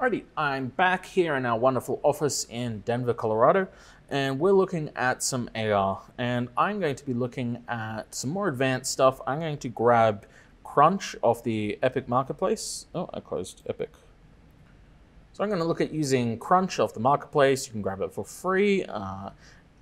Alrighty, I'm back here in our wonderful office in Denver, Colorado, and we're looking at some AR, and I'm going to be looking at some more advanced stuff. I'm going to grab Crunch off the Epic Marketplace. Oh, I closed Epic. So I'm going to look at using Crunch off the Marketplace. You can grab it for free.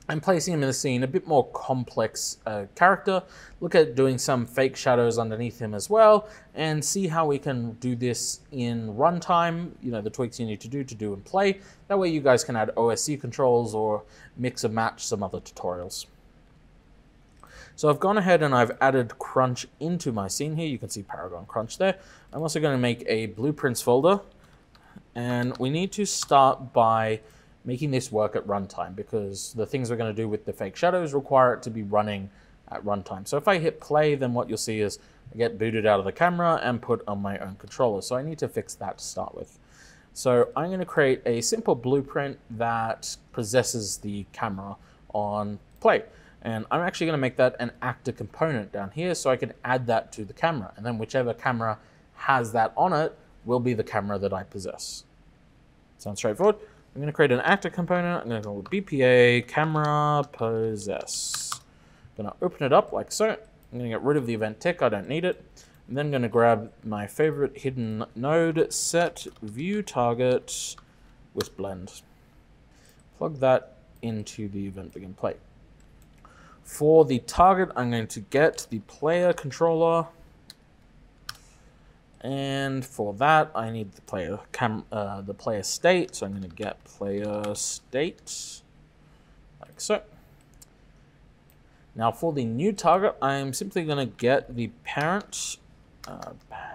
I'm placing him in the scene, a bit more complex character. Look at doing some fake shadows underneath him as well, and see how we can do this in runtime, you know, the tweaks you need to do and play. That way you guys can add OSC controls or mix and match some other tutorials. So I've gone ahead and I've added Crunch into my scene here. You can see Paragon Crunch there. I'm also going to make a blueprints folder, and we need to start by making this work at runtime, because the things we're going to do with the fake shadows require it to be running at runtime. So if I hit play, then what you'll see is I get booted out of the camera and put on my own controller. So I need to fix that to start with. So I'm going to create a simple blueprint that possesses the camera on play. And I'm actually going to make that an actor component down here so I can add that to the camera. And then whichever camera has that on it will be the camera that I possess. Sounds straightforward. I'm going to create an actor component. I'm going to call it BPA camera possess. I'm going to open it up like so. I'm going to get rid of the event tick. I don't need it. I'm then going to grab my favorite hidden node, set view target with blend. Plug that into the event begin play. For the target, I'm going to get the player controller. And for that, I need the player state. So I'm going to get player state, like so. Now for the new target, I'm simply going to get the parent. If I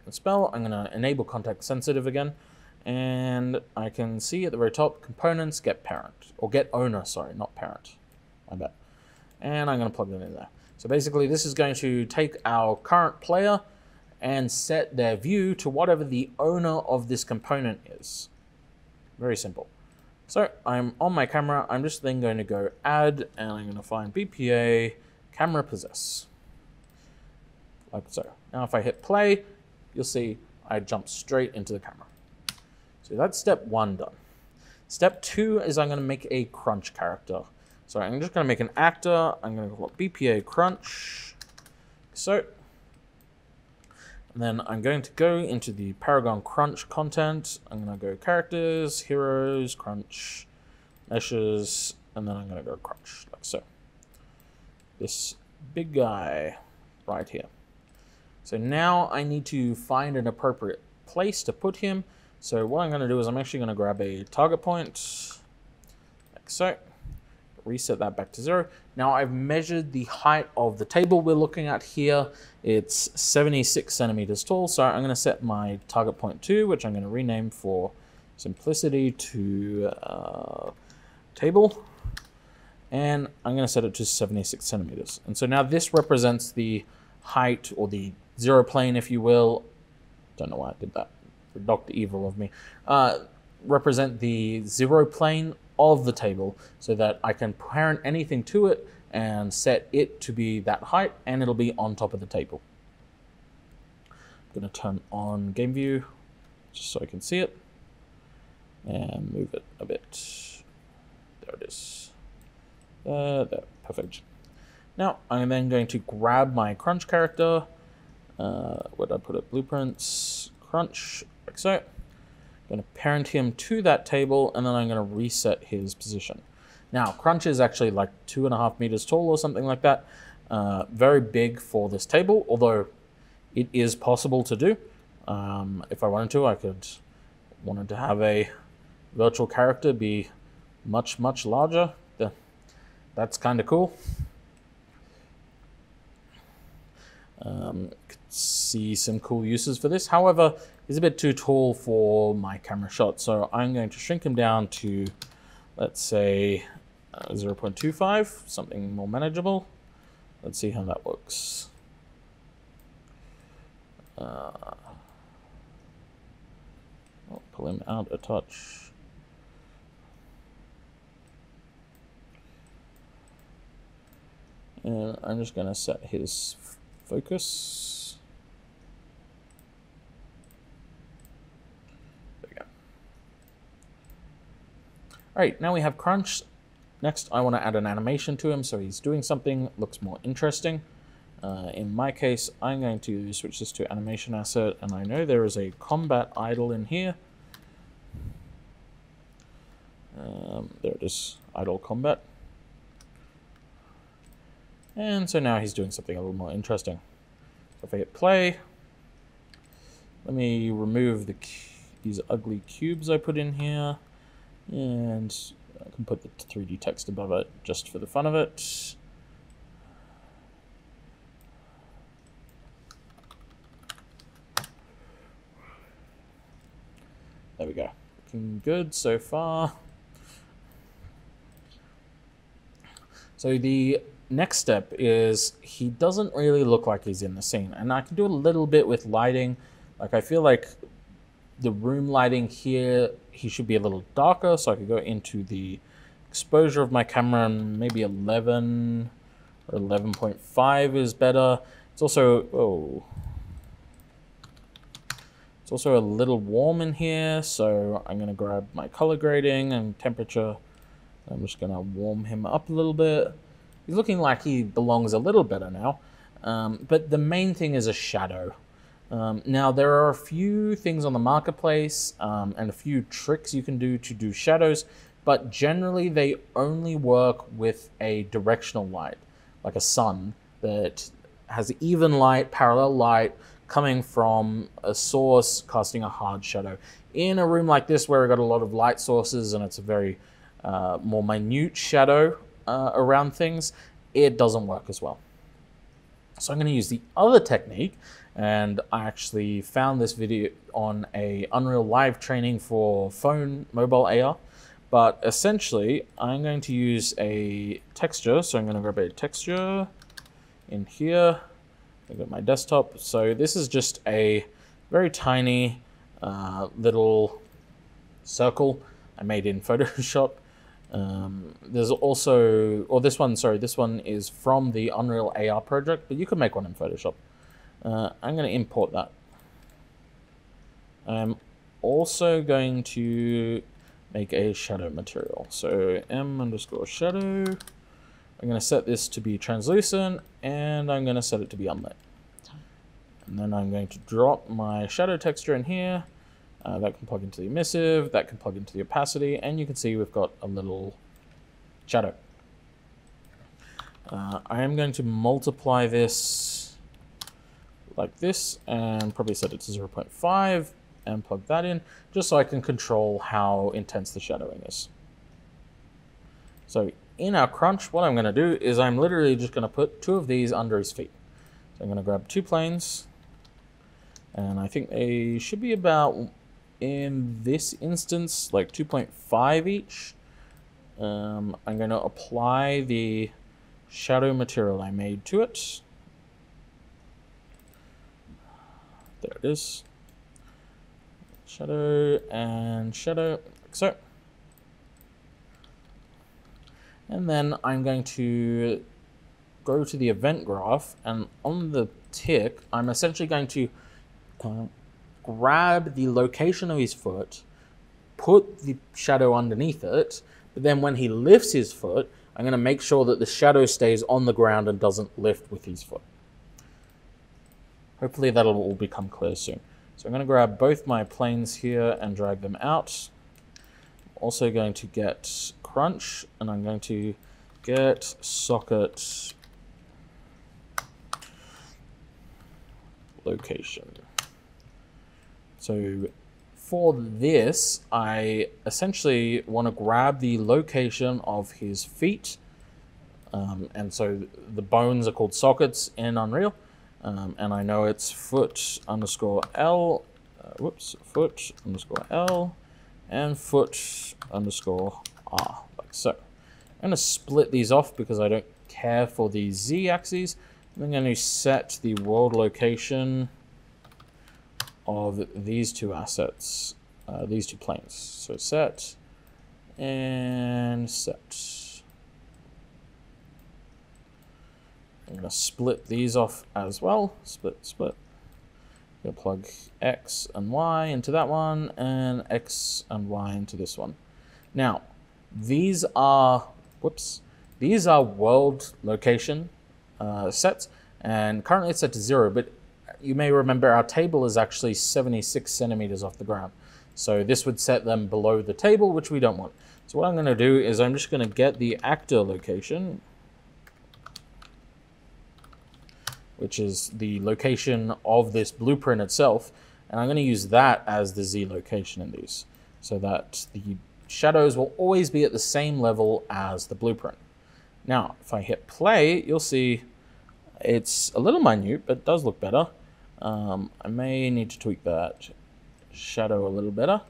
can spell, I'm going to enable context sensitive again, and I can see at the very top components get parent or get owner. Sorry, not parent. I bet. And I'm going to plug that in there. So basically, this is going to take our current player and set their view to whatever the owner of this component is. Very simple. So I'm on my camera. I'm just then going to go add, and I'm going to find BPA camera possess. Like so. Now if I hit play, you'll see I jump straight into the camera. So that's step one done. Step two is I'm going to make a Crunch character. So I'm just going to make an actor. I'm going to call it BPA Crunch. So, and then I'm going to go into the Paragon Crunch content. I'm going to go characters, heroes, Crunch, meshes, and then I'm going to go Crunch, like so. This big guy right here. So now I need to find an appropriate place to put him. So what I'm going to do is I'm actually going to grab a target point, like so. Reset that back to 0. Now I've measured the height of the table we're looking at here. It's 76 centimeters tall. So I'm going to set my target point to, which I'm going to rename for simplicity to table. And I'm going to set it to 76 centimeters. And so now this represents the height, or the zero plane, if you will. Don't know why I did that. Dr. Evil of me. Represent the zero plane of the table, so that I can parent anything to it and set it to be that height, and it'll be on top of the table. I'm going to turn on game view just so I can see it and move it a bit. There it is. There, perfect. Now I'm then going to grab my Crunch character. Where did I put it? Blueprints, Crunch, like so. I'm going to parent him to that table, and then I'm going to reset his position. Now, Crunch is actually like 2.5 meters tall or something like that. Very big for this table, although it is possible to do. If I wanted to, wanted to have a virtual character be much, much larger. That's kind of cool. Could see some cool uses for this. However, he's a bit too tall for my camera shot, so I'm going to shrink him down to, let's say, 0.25, something more manageable. Let's see how that works. I'll pull him out a touch. And I'm just going to set his focus. Alright, now we have crunch. Next, I want to add an animation to him so he's doing something that looks more interesting. In my case, I'm going to switch this to animation asset, and I know there is a combat idle in here. There it is, idle combat. And so now he's doing something a little more interesting. So if I hit play, let me remove these ugly cubes I put in here, and I can put the 3D text above it just for the fun of it. There we go. Looking good so far. So the next step is he doesn't really look like he's in the scene. And I can do a little bit with lighting. Like I feel like the room lighting here, he should be a little darker. So I could go into the exposure of my camera and maybe 11 or 11.5 is better. It's also, it's also a little warm in here. So I'm gonna grab my color grading and temperature. I'm just gonna warm him up a little bit. He's looking like he belongs a little better now. But the main thing is a shadow. Now there are a few things on the marketplace and a few tricks you can do to do shadows, but generally they only work with a directional light, like a sun that has even light, parallel light coming from a source casting a hard shadow. In a room like this where we've got a lot of light sources and it's a very more minute shadow around things, it doesn't work as well. So I'm going to use the other technique, and I actually found this video on a Unreal Live training for phone mobile AR, but essentially I'm going to use a texture. So I'm going to grab a texture in here. I've got my desktop. So this is just a very tiny little circle I made in Photoshop. There's also, or this one, sorry, this one is from the Unreal AR project, but you can make one in Photoshop. I'm going to import that. I'm also going to make a shadow material. So m_shadow. I'm going to set this to be translucent, and I'm going to set it to be unlit. And then I'm going to drop my shadow texture in here. That can plug into the emissive, that can plug into the opacity, and you can see we've got a little shadow. I am going to multiply this like this and probably set it to 0.5 and plug that in just so I can control how intense the shadowing is. So in our crunch, what I'm going to do is I'm literally just going to put 2 of these under his feet. So I'm going to grab 2 planes, and I think they should be about, in this instance, like 2.5 each. I'm going to apply the shadow material I made to it. There it is. Shadow and shadow, like so. And then I'm going to go to the event graph, and on the tick, I'm essentially going to grab the location of his foot, put the shadow underneath it, but then when he lifts his foot, I'm going to make sure that the shadow stays on the ground and doesn't lift with his foot. Hopefully that'll all become clear soon. So I'm going to grab both my planes here and drag them out. I'm also going to get crunch, and I'm going to get socket location. So for this, I essentially want to grab the location of his feet. And so the bones are called sockets in Unreal. And I know it's foot_L, foot_L, and foot_R, like so. I'm going to split these off because I don't care for the Z-axes. I'm going to set the world location of these 2 assets, these 2 planes. So set and set. I'm going to split these off as well. Split. I'm going to plug X and Y into that one, and X and Y into this one. Now, these are, these are world location sets, and currently it's set to 0, but you may remember our table is actually 76 centimeters off the ground. So this would set them below the table, which we don't want. So what I'm going to do is I'm just going to get the actor location, which is the location of this blueprint itself, and I'm going to use that as the Z location in these, so that the shadows will always be at the same level as the blueprint. Now, if I hit play, you'll see it's a little minute, but it does look better. I may need to tweak that shadow a little better.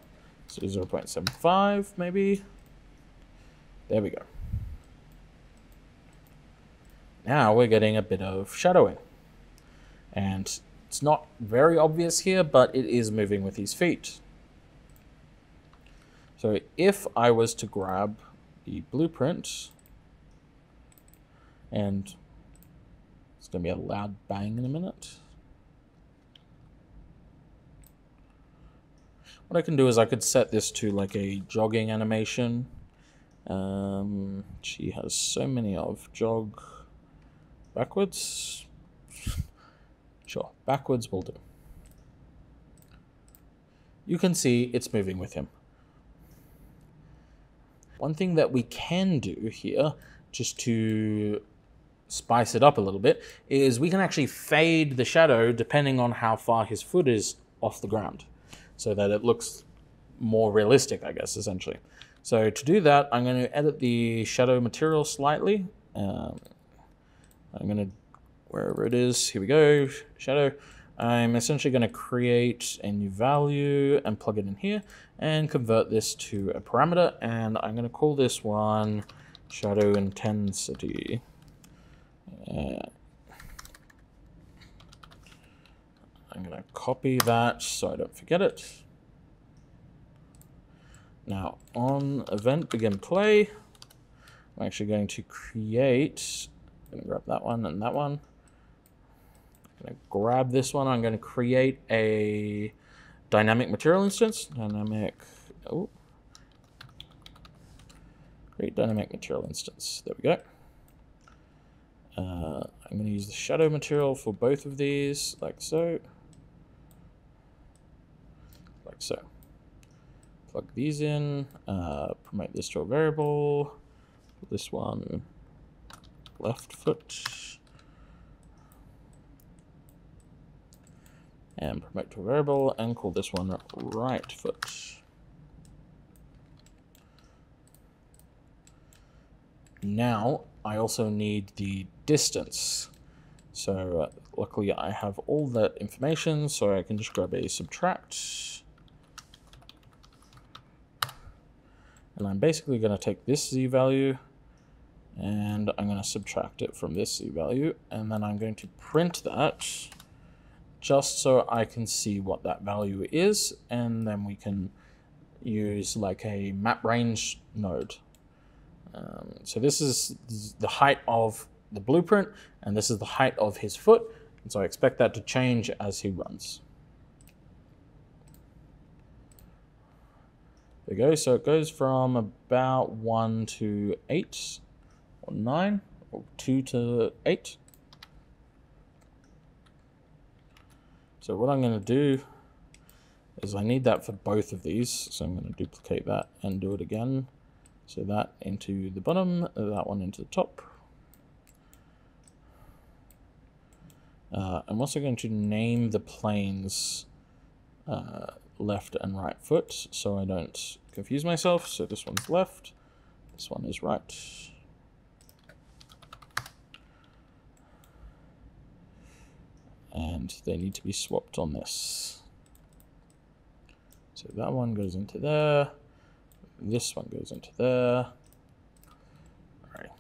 So 0.75 maybe. There we go. Now we're getting a bit of shadowing. And it's not very obvious here, but it is moving with his feet. So if I was to grab the blueprint, and it's going to be a loud bang in a minute. What I can do is I could set this to like a jogging animation. She has so many of jog backwards. Sure, backwards will do. You can see it's moving with him. One thing that we can do here, just to spice it up a little bit, is we can actually fade the shadow depending on how far his foot is off the ground, so that it looks more realistic, I guess, essentially. So to do that, I'm going to edit the shadow material slightly. I'm going to, wherever it is, here we go, shadow. I'm essentially going to create a new value and plug it in here and convert this to a parameter, and I'm going to call this one shadow intensity. I'm going to copy that so I don't forget it. Now on event begin play, I'm actually going to create, I'm going to grab that one and that one. I'm going to grab this one. I'm going to create a dynamic material instance. Create dynamic material instance. There we go. I'm going to use the shadow material for both of these, like so. Like so. Plug these in, promote this to a variable, this one left foot, and promote to a variable, and call this one right foot. Now, I also need the distance. So luckily I have all that information, so I can just grab a subtract. And I'm basically going to take this Z value and I'm going to subtract it from this Z value, and then I'm going to print that just so I can see what that value is, and then we can use like a map range node. So this is the height of the blueprint, and this is the height of his foot, and so I expect that to change as he runs. There we go. So it goes from about 1 to 8, or 9, or 2 to 8. So what I'm going to do is I need that for both of these, so I'm going to duplicate that and do it again. So that into the bottom, that one into the top. I'm also going to name the planes left and right foot so I don't confuse myself. So this one's left, this one is right. And they need to be swapped on this. So that one goes into there. This one goes into there. All right.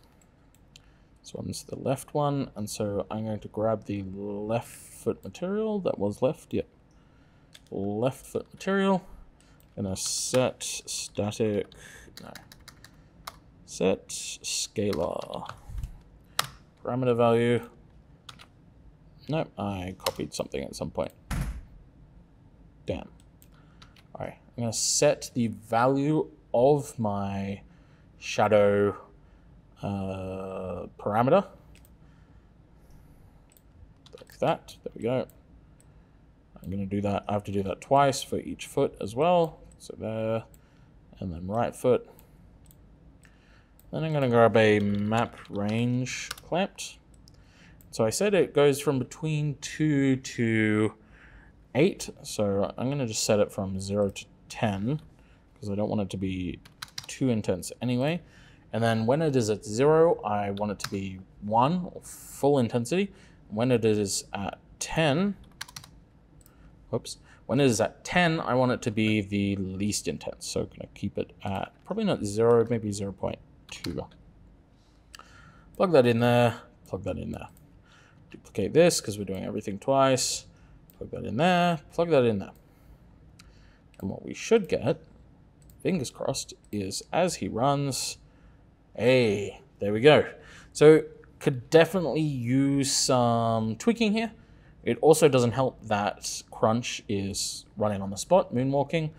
This one's the left one, and so I'm going to grab the left foot material that was left. Yep. Left foot material. Gonna set static. No. Set scalar. Parameter value. Nope, I copied something at some point. Damn. Alright, I'm going to set the value of my shadow parameter. Like that. There we go. I'm going to do that. I have to do that twice for each foot as well. So there, and then right foot. Then I'm going to grab a map range clamped. So I said it goes from between 2 to 8. So I'm going to just set it from 0 to 10 because I don't want it to be too intense anyway. And then when it is at 0, I want it to be 1, or full intensity. When it is at 10, when it is at 10, I want it to be the least intense. So I'm going to keep it at probably not 0, maybe 0.2. Plug that in there, plug that in there. Duplicate this because we're doing everything twice. Plug that in there, plug that in there. And what we should get, fingers crossed, is as he runs, hey, there we go. So could definitely use some tweaking here. It also doesn't help that Crunch is running on the spot, moonwalking.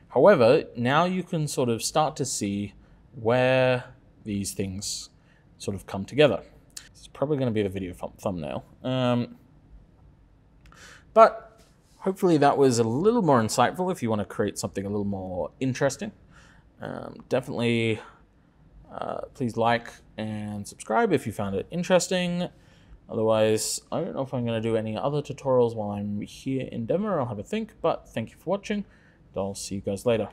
However, now you can sort of start to see where these things sort of come together. It's probably going to be the video thumbnail. But hopefully that was a little more insightful if you want to create something a little more interesting. Definitely please like and subscribe if you found it interesting. Otherwise, I don't know if I'm going to do any other tutorials while I'm here in Denver. I'll have a think, but thank you for watching. I'll see you guys later.